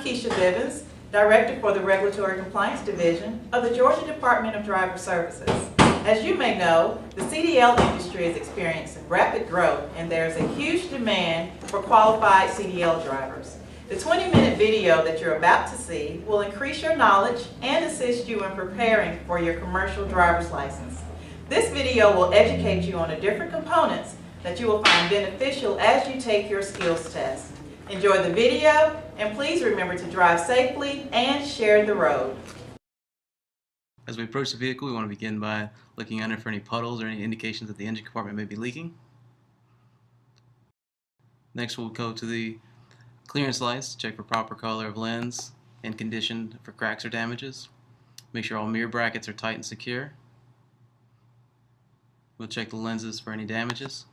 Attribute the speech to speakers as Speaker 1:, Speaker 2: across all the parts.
Speaker 1: Keisha Bivens, Director for the Regulatory Compliance Division of the Georgia Department of Driver Services. As you may know, the CDL industry is experiencing rapid growth and there's a huge demand for qualified CDL drivers. The 20-minute video that you're about to see will increase your knowledge and assist you in preparing for your commercial driver's license. This video will educate you on the different components that you will find beneficial as you take your skills test. Enjoy the video, and please remember to drive safely and share the road.
Speaker 2: As we approach the vehicle, we want to begin by looking under for any puddles or any indications that the engine compartment may be leaking. Next, we'll go to the clearance lights to check for proper color of lens and condition for cracks or damages. Make sure all mirror brackets are tight and secure. We'll check the lenses for any damages.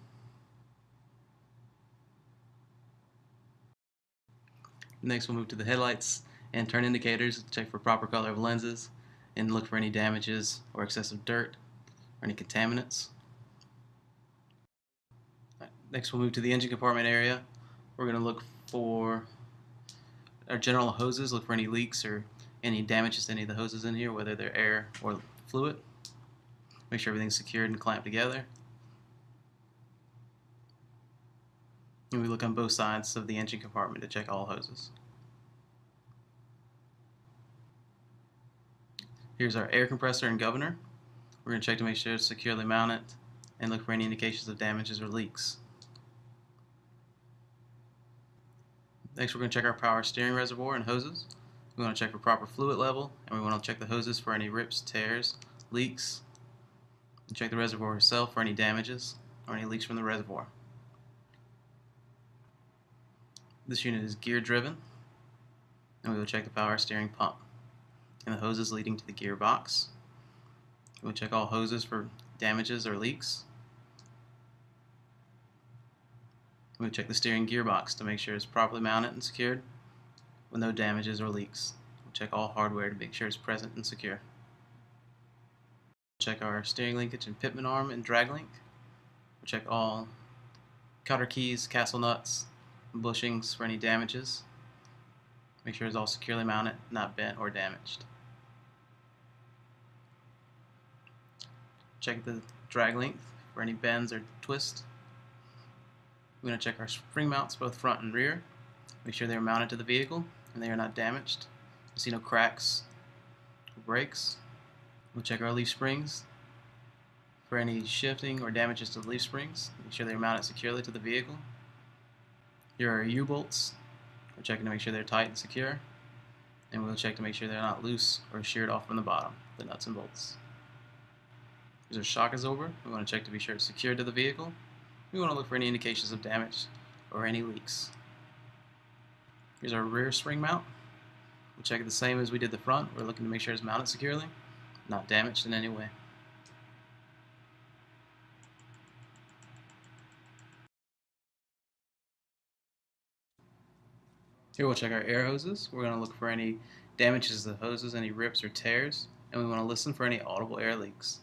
Speaker 2: Next, we'll move to the headlights and turn indicators to check for proper color of lenses and look for any damages or excessive dirt or any contaminants. Next, we'll move to the engine compartment area. We're going to look for our general hoses, look for any leaks or any damages to any of the hoses in here, whether they're air or fluid. Make sure everything's secured and clamped together. And we look on both sides of the engine compartment to check all hoses. Here's our air compressor and governor. We're going to check to make sure it's securely mounted and look for any indications of damages or leaks. Next, we're going to check our power steering reservoir and hoses. We want to check for proper fluid level, and we want to check the hoses for any rips, tears, leaks, and check the reservoir itself for any damages or any leaks from the reservoir. This unit is gear driven, and we will check the power steering pump and the hoses leading to the gearbox. We'll check all hoses for damages or leaks. We'll check the steering gearbox to make sure it's properly mounted and secured with no damages or leaks. We'll check all hardware to make sure it's present and secure. Check our steering linkage and pitman arm and drag link. We'll check all cotter keys, castle nuts, and bushings for any damages. Make sure it's all securely mounted, not bent or damaged. Check the drag length for any bends or twists. We're going to check our spring mounts, both front and rear. Make sure they're mounted to the vehicle and they are not damaged. You see no cracks or breaks. We'll check our leaf springs for any shifting or damages to the leaf springs. Make sure they're mounted securely to the vehicle. Here are our U-bolts. We're checking to make sure they're tight and secure. And we'll check to make sure they're not loose or sheared off from the bottom, the nuts and bolts. Here's our shock absorber. We want to check to be sure it's secured to the vehicle. We want to look for any indications of damage or any leaks. Here's our rear spring mount. We'll check it the same as we did the front. We're looking to make sure it's mounted securely, not damaged in any way. Here we'll check our air hoses. We're going to look for any damages to the hoses, any rips or tears, and we want to listen for any audible air leaks.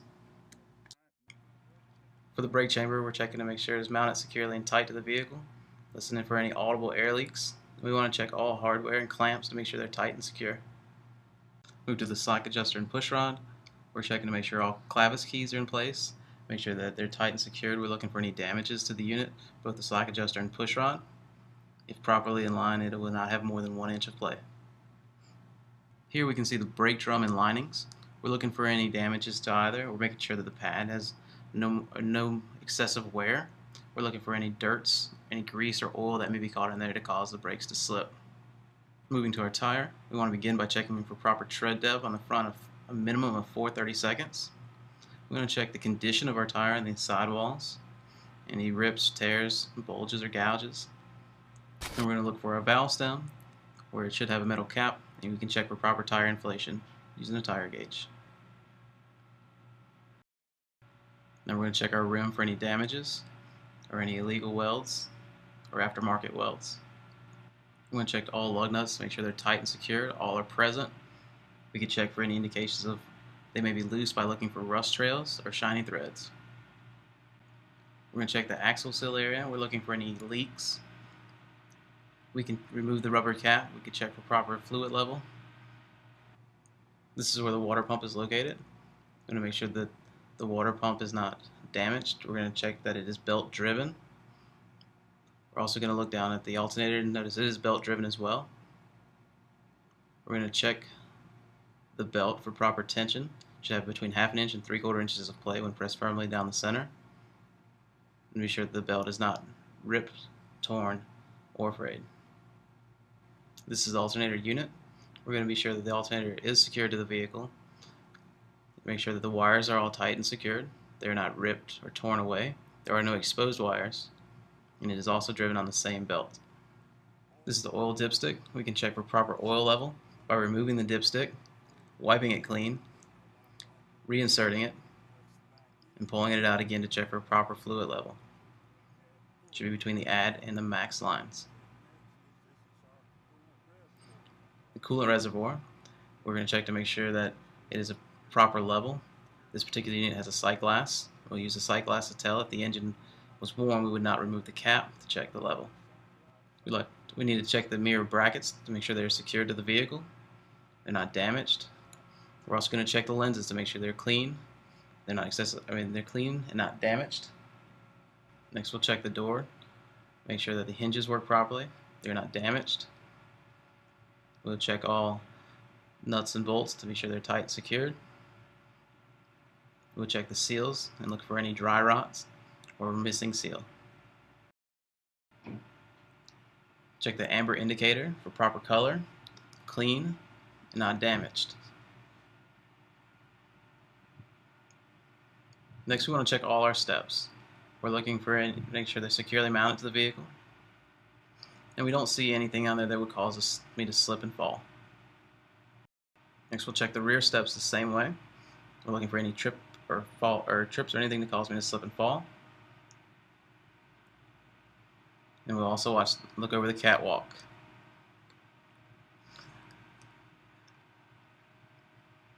Speaker 2: For the brake chamber, we're checking to make sure it's mounted securely and tight to the vehicle, listening for any audible air leaks. We want to check all hardware and clamps to make sure they're tight and secure. Move to the slack adjuster and push rod. We're checking to make sure all clavis keys are in place, make sure that they're tight and secured. We're looking for any damages to the unit, both the slack adjuster and push rod. If properly in line, it will not have more than 1 inch of play. Here we can see the brake drum and linings. We're looking for any damages to either. We're making sure that the pad has no excessive wear. We're looking for any dirts, any grease or oil that may be caught in there to cause the brakes to slip. Moving to our tire, we want to begin by checking for proper tread depth on the front of a minimum of 4/30 seconds. We're going to check the condition of our tire and the sidewalls, any rips, tears, bulges or gouges. And we're going to look for our valve stem, where it should have a metal cap, and we can check for proper tire inflation using a tire gauge. Then we're going to check our rim for any damages or any illegal welds or aftermarket welds. We're going to check all lug nuts to make sure they're tight and secure, all are present. We can check for any indications of they may be loose by looking for rust trails or shiny threads. We're going to check the axle seal area. We're looking for any leaks. We can remove the rubber cap. We can check for proper fluid level. This is where the water pump is located. I'm going to make sure that the water pump is not damaged. We're going to check that it is belt driven. We're also going to look down at the alternator and notice it is belt driven as well. We're going to check the belt for proper tension. It should have between 1/2 inch and 3/4 inches of play when pressed firmly down the center. And be sure that the belt is not ripped, torn, or frayed. This is the alternator unit. We're going to be sure that the alternator is secured to the vehicle. Make sure that the wires are all tight and secured. They're not ripped or torn away. There are no exposed wires. And it is also driven on the same belt. This is the oil dipstick. We can check for proper oil level by removing the dipstick, wiping it clean, reinserting it, and pulling it out again to check for proper fluid level. It should be between the add and the max lines. The coolant reservoir, we're going to check to make sure that it is a proper level. This particular unit has a sight glass. We'll use a sight glass to tell if the engine was warm. We would not remove the cap to check the level. We need to check the mirror brackets to make sure they're secured to the vehicle. They're not damaged. We're also going to check the lenses to make sure they're clean. They're not excessive. They're clean and not damaged. Next, we'll check the door. Make sure that the hinges work properly. They're not damaged. We'll check all nuts and bolts to be sure they're tight and secured. We'll check the seals and look for any dry rots or missing seal. Check the amber indicator for proper color, clean, and not damaged. Next, we want to check all our steps. We're looking for make sure they're securely mounted to the vehicle, and we don't see anything on there that would cause me to slip and fall. Next, we'll check the rear steps the same way. We're looking for any trip or fall or trips or anything that cause me to slip and fall. And we'll also look over the catwalk.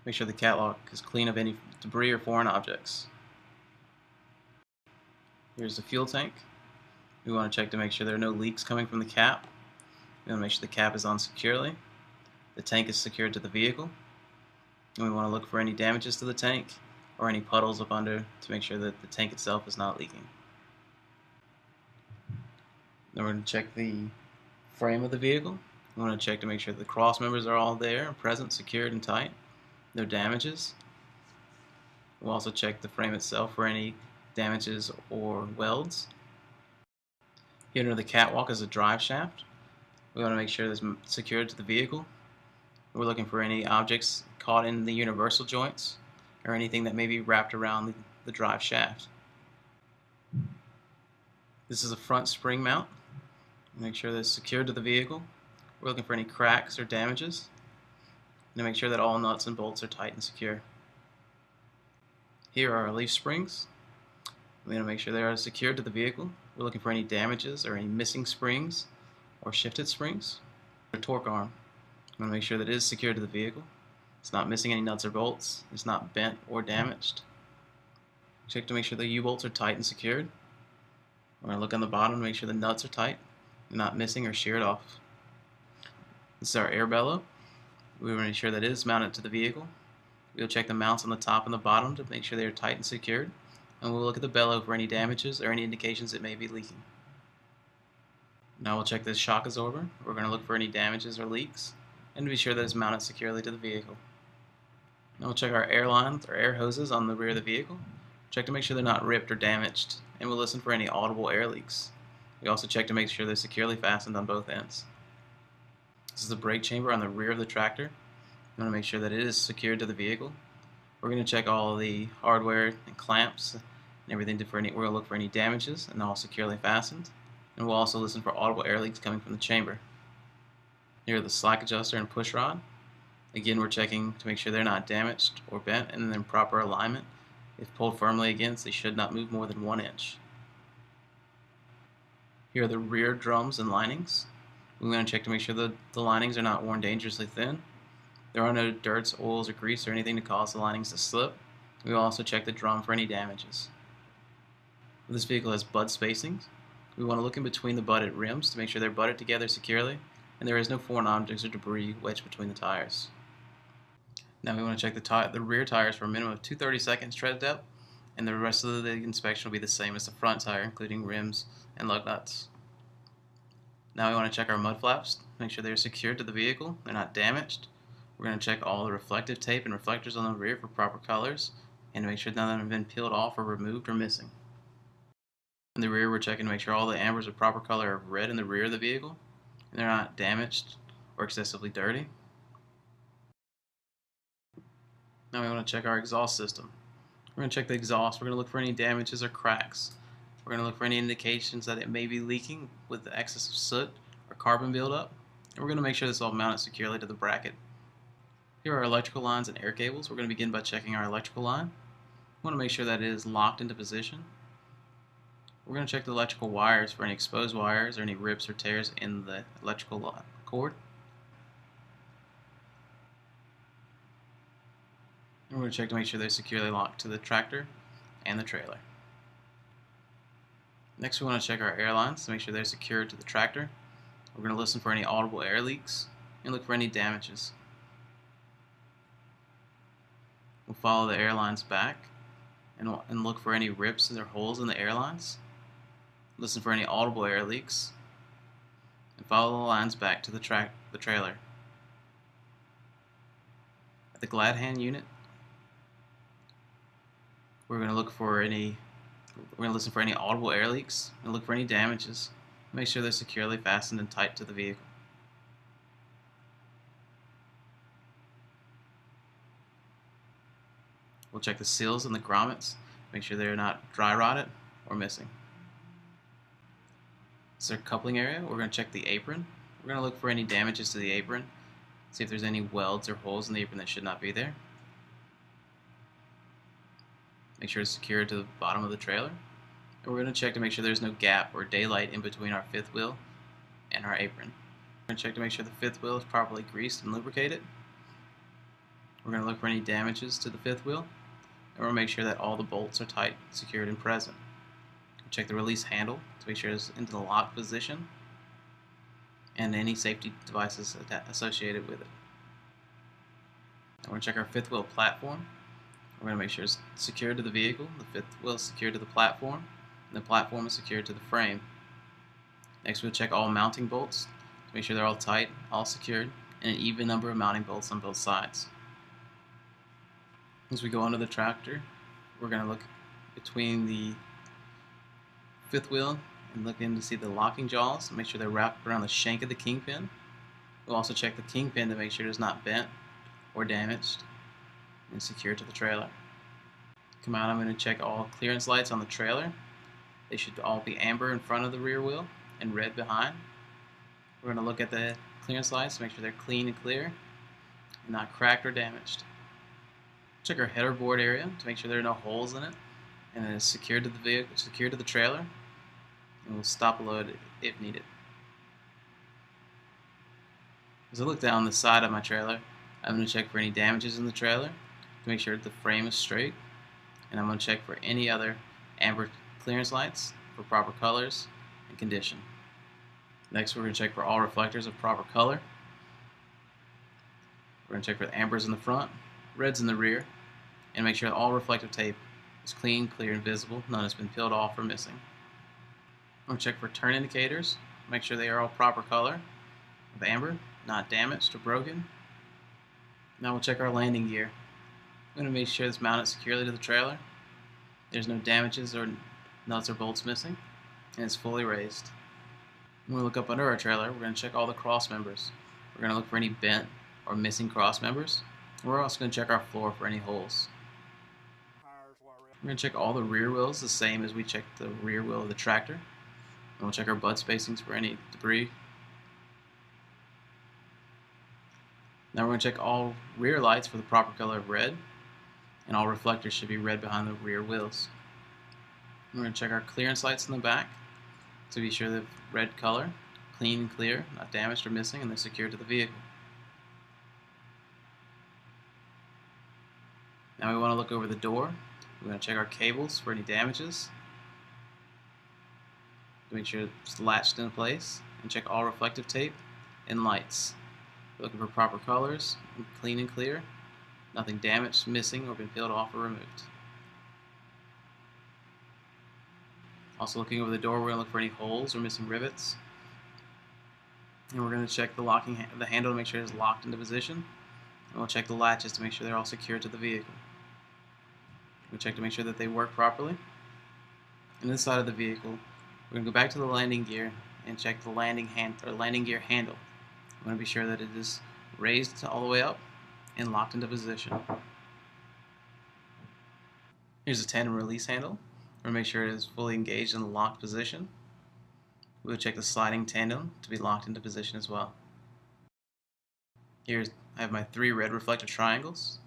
Speaker 2: Make sure the catwalk is clean of any debris or foreign objects. Here's the fuel tank. We want to check to make sure there are no leaks coming from the cap. We want to make sure the cap is on securely. The tank is secured to the vehicle. And we want to look for any damages to the tank or any puddles up under to make sure that the tank itself is not leaking. Then we're going to check the frame of the vehicle. We want to check to make sure the cross members are all there, present, secured, and tight. No damages. We'll also check the frame itself for any damages or welds. Here under the catwalk is a drive shaft. We want to make sure it's secured to the vehicle. We're looking for any objects caught in the universal joints or anything that may be wrapped around the drive shaft. This is a front spring mount. Make sure that it's secured to the vehicle. We're looking for any cracks or damages. And to make sure that all nuts and bolts are tight and secure. Here are our leaf springs. We're going to make sure they are secured to the vehicle. We're looking for any damages or any missing springs or shifted springs. The torque arm. I'm going to make sure that it is secured to the vehicle. It's not missing any nuts or bolts. It's not bent or damaged. Check to make sure the U-bolts are tight and secured. We're going to look on the bottom to make sure the nuts are tight and not missing or sheared off. This is our air bellow. We want to make sure that it is mounted to the vehicle. We'll check the mounts on the top and the bottom to make sure they are tight and secured. And we'll look at the bellow for any damages or any indications it may be leaking. Now we'll check this shock absorber. We're going to look for any damages or leaks and to be sure that it's mounted securely to the vehicle. Now we'll check our air lines or air hoses on the rear of the vehicle. Check to make sure they're not ripped or damaged, and we'll listen for any audible air leaks. We also check to make sure they're securely fastened on both ends. This is the brake chamber on the rear of the tractor. We want to make sure that it is secured to the vehicle. We're going to check all the hardware and clamps and everything we're going to look for any damages and all securely fastened. And we'll also listen for audible air leaks coming from the chamber. Here are the slack adjuster and push rod. Again, we're checking to make sure they're not damaged or bent and in proper alignment. If pulled firmly against, they should not move more than 1 inch. Here are the rear drums and linings. We want to check to make sure the linings are not worn dangerously thin. There are no dirts, oils, or grease or anything to cause the linings to slip. We will also check the drum for any damages. This vehicle has bud spacings. We want to look in between the butted rims to make sure they're butted together securely and there is no foreign objects or debris wedged between the tires. Now we want to check the rear tires for a minimum of 2/32 tread depth, and the rest of the inspection will be the same as the front tire, including rims and lug nuts. Now we want to check our mud flaps, make sure they're secured to the vehicle, they're not damaged. We're going to check all the reflective tape and reflectors on the rear for proper colors, and to make sure none of them have been peeled off or removed or missing. In the rear, we're checking to make sure all the ambers are proper color of red in the rear of the vehicle, and they're not damaged or excessively dirty. Now we want to check our exhaust system. We're going to check the exhaust. We're going to look for any damages or cracks. We're going to look for any indications that it may be leaking with the excess of soot or carbon buildup. And we're going to make sure this is all mounted securely to the bracket. Here are our electrical lines and air cables. We're going to begin by checking our electrical line. We want to make sure that it is locked into position. We're going to check the electrical wires for any exposed wires or any rips or tears in the electrical cord. And we're going to check to make sure they're securely locked to the tractor and the trailer. Next, we want to check our air lines to make sure they're secured to the tractor. We're going to listen for any audible air leaks and look for any damages. We'll follow the air lines back and look for any rips or holes in the air lines. Listen for any audible air leaks and follow the lines back to the trailer. At the glad hand unit, we're going to listen for any audible air leaks and look for any damages. Make sure they're securely fastened and tight to the vehicle. We'll check the seals and the grommets, make sure they're not dry rotted or missing. This is our coupling area. We're going to check the apron. We're going to look for any damages to the apron, see if there's any welds or holes in the apron that should not be there. Make sure it's secured to the bottom of the trailer. And we're going to check to make sure there's no gap or daylight in between our fifth wheel and our apron. We're going to check to make sure the fifth wheel is properly greased and lubricated. We're going to look for any damages to the fifth wheel. And we're going to make sure that all the bolts are tight, secured, and present. We'll check the release handle to make sure it's into the lock position and any safety devices associated with it. We're going to check our fifth wheel platform. We're going to make sure it's secured to the vehicle, the fifth wheel is secured to the platform, and the platform is secured to the frame. Next, we'll check all mounting bolts to make sure they're all tight, all secured, and an even number of mounting bolts on both sides. As we go under the tractor, we're going to look between the fifth wheel and look in to see the locking jaws and make sure they're wrapped around the shank of the kingpin. We'll also check the kingpin to make sure it's not bent or damaged and secured to the trailer. Come out, I'm going to check all clearance lights on the trailer. They should all be amber in front of the rear wheel and red behind. We're going to look at the clearance lights to make sure they're clean and clear and not cracked or damaged. Check our header board area to make sure there are no holes in it and it is secured to the vehicle, secured to the trailer, and we'll stop load if needed. As I look down the side of my trailer, I'm going to check for any damages in the trailer to make sure the frame is straight, and I'm going to check for any other amber clearance lights for proper colors and condition. Next, we're going to check for all reflectors of proper color. We're going to check for the ambers in the front, reds in the rear, and make sure that all reflective tape is clean, clear, and visible. None has been peeled off or missing. I'm going to check for turn indicators, make sure they are all proper color of amber, not damaged or broken. Now we'll check our landing gear. I'm going to make sure it's mounted securely to the trailer. There's no damages or nuts or bolts missing, and it's fully raised. When we look up under our trailer, we're going to check all the cross members. We're going to look for any bent or missing cross members. We're also going to check our floor for any holes. We're going to check all the rear wheels the same as we checked the rear wheel of the tractor. And we'll check our bud spacings for any debris. Now we're going to check all rear lights for the proper color of red, and all reflectors should be red behind the rear wheels. We're going to check our clearance lights in the back to be sure they're red color, clean and clear, not damaged or missing, and they're secured to the vehicle. Now we want to look over the door. We're going to check our cables for any damages. to make sure it's latched in place, and check all reflective tape and lights. We're looking for proper colors, clean and clear, nothing damaged, missing, or been peeled off or removed. Also looking over the door, we're going to look for any holes or missing rivets. And we're going to check the handle to make sure it's locked into position. And we'll check the latches to make sure they're all secured to the vehicle. We'll check to make sure that they work properly. And this side of the vehicle, we're going to go back to the landing gear and check the landing gear handle. We're going to be sure that it is raised all the way up and locked into position. Here's a tandem release handle. We're going to make sure it is fully engaged in the locked position. We'll check the sliding tandem to be locked into position as well. Here I have my 3 red reflective triangles.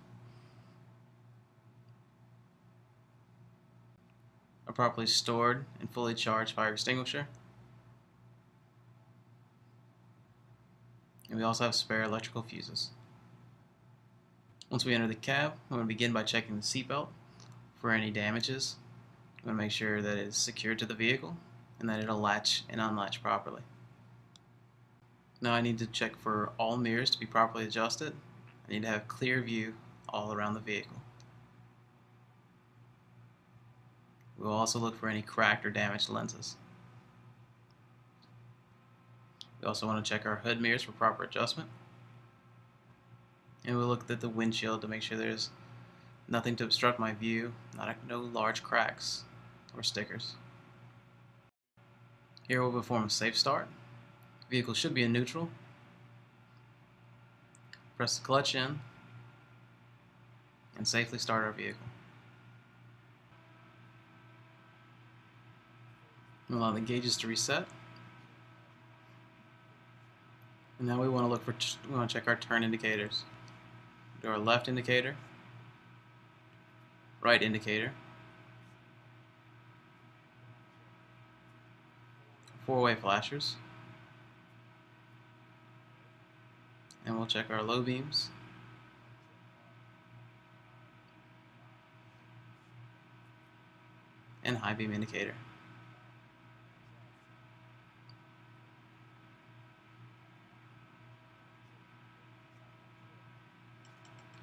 Speaker 2: A properly stored and fully charged fire extinguisher. And we also have spare electrical fuses. Once we enter the cab, I'm going to begin by checking the seatbelt for any damages. I'm going to make sure that it is secured to the vehicle and that it'll latch and unlatch properly. Now I need to check for all mirrors to be properly adjusted. I need to have clear view all around the vehicle. We will also look for any cracked or damaged lenses. We also want to check our hood mirrors for proper adjustment. And we'll look at the windshield to make sure there's nothing to obstruct my view, no large cracks or stickers. Here we'll perform a safe start. The vehicle should be in neutral. Press the clutch in and safely start our vehicle. We'll allow the gauges to reset. And now we want to check our turn indicators. Do our left indicator, right indicator, 4-way flashers, and we'll check our low beams, and high beam indicator.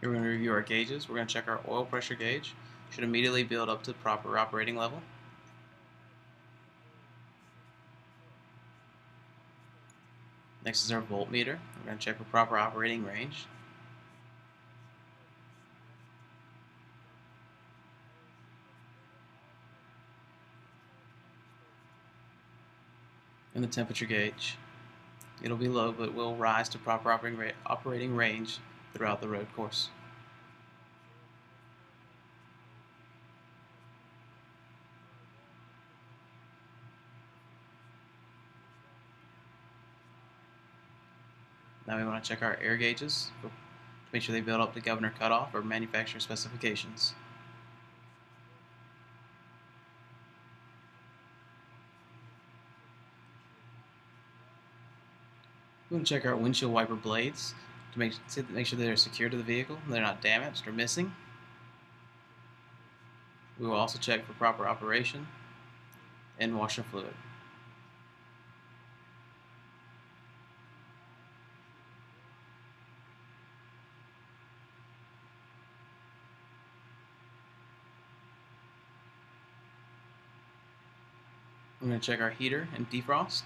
Speaker 2: Here we're going to review our gauges. We're going to check our oil pressure gauge. Should immediately build up to proper operating level. Next is our voltmeter. We're going to check for proper operating range. And the temperature gauge. It'll be low, but will rise to proper operating range throughout the road course. Now we want to check our air gauges to make sure they build up to governor cutoff or manufacturer specifications. We want to check our windshield wiper blades to make sure they're secured to the vehicle and they're not damaged or missing. We will also check for proper operation and washer fluid. We're going to check our heater and defrost.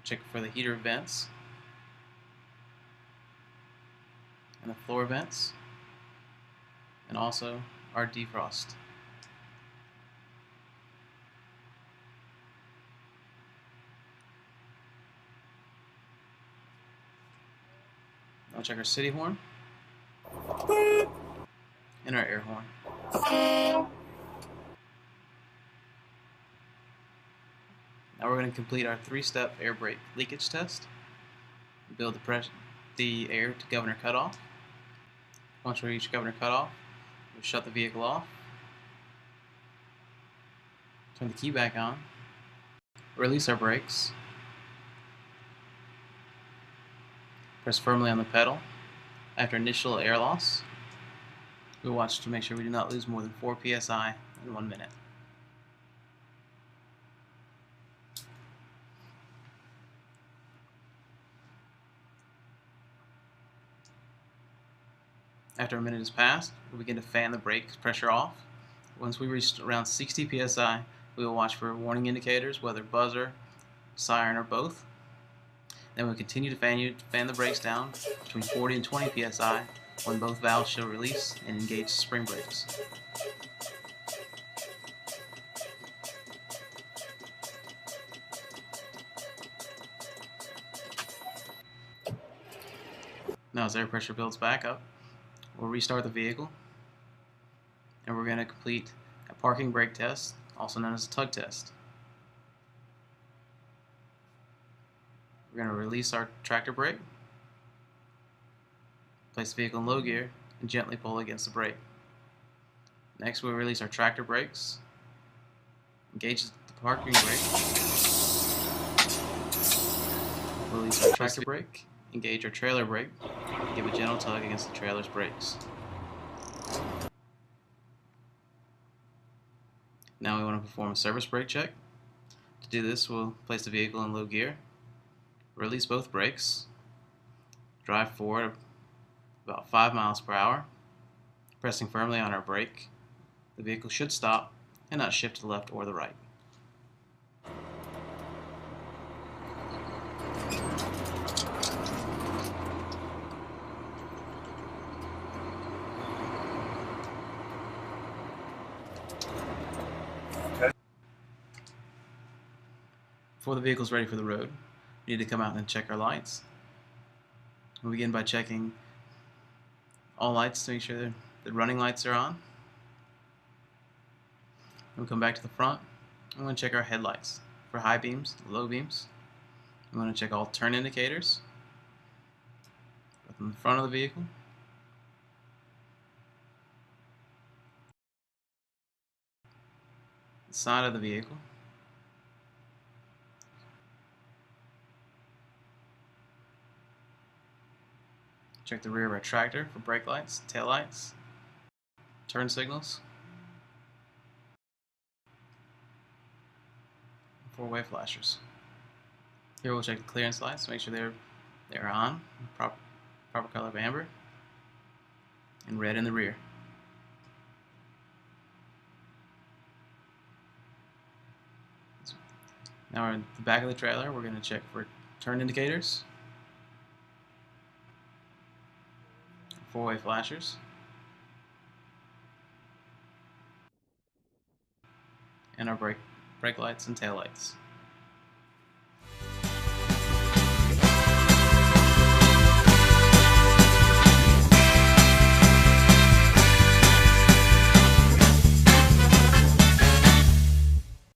Speaker 2: Check for the heater vents and the floor vents, and also our defrost. I'll check our city horn and our air horn. Now we're going to complete our 3-step air brake leakage test. Build the air to governor cutoff. Once we reach governor cutoff, we'll shut the vehicle off. Turn the key back on. Release our brakes. Press firmly on the pedal. After initial air loss, We'll watch to make sure we do not lose more than 4 psi in 1 minute. After a minute has passed, we'll begin to fan the brake pressure off. Once we reach around 60 psi, we will watch for warning indicators, whether buzzer, siren, or both. Then we'll continue to fan the brakes down between 40 and 20 psi when both valves show release and engage spring brakes. Now as air pressure builds back up, we'll restart the vehicle and we're going to complete a parking brake test, also known as a tug test. We're going to release our tractor brake, place the vehicle in low gear, and gently pull against the brake. Next, we'll release our tractor brakes, engage the parking brake, release our tractor brake, engage our trailer brake, and give a gentle tug against the trailer's brakes. Now we want to perform a service brake check. To do this, we'll place the vehicle in low gear, release both brakes, drive forward about 5 miles per hour, pressing firmly on our brake. The vehicle should stop and not shift to the left or the right. Before the vehicle is ready for the road, we need to come out and check our lights. We'll begin by checking all lights to make sure the running lights are on. We'll come back to the front. I'm going to check our headlights for high beams, low beams. I'm going to check all turn indicators, both in the front of the vehicle, the side of the vehicle, check the rear of our tractor for brake lights, tail lights, turn signals, four-way flashers. Here we'll check the clearance lights to make sure they're on, proper color of amber, and red in the rear. Now we're in the back of the trailer. We're going to check for turn indicators, four-way flashers, and our brake lights and tail lights.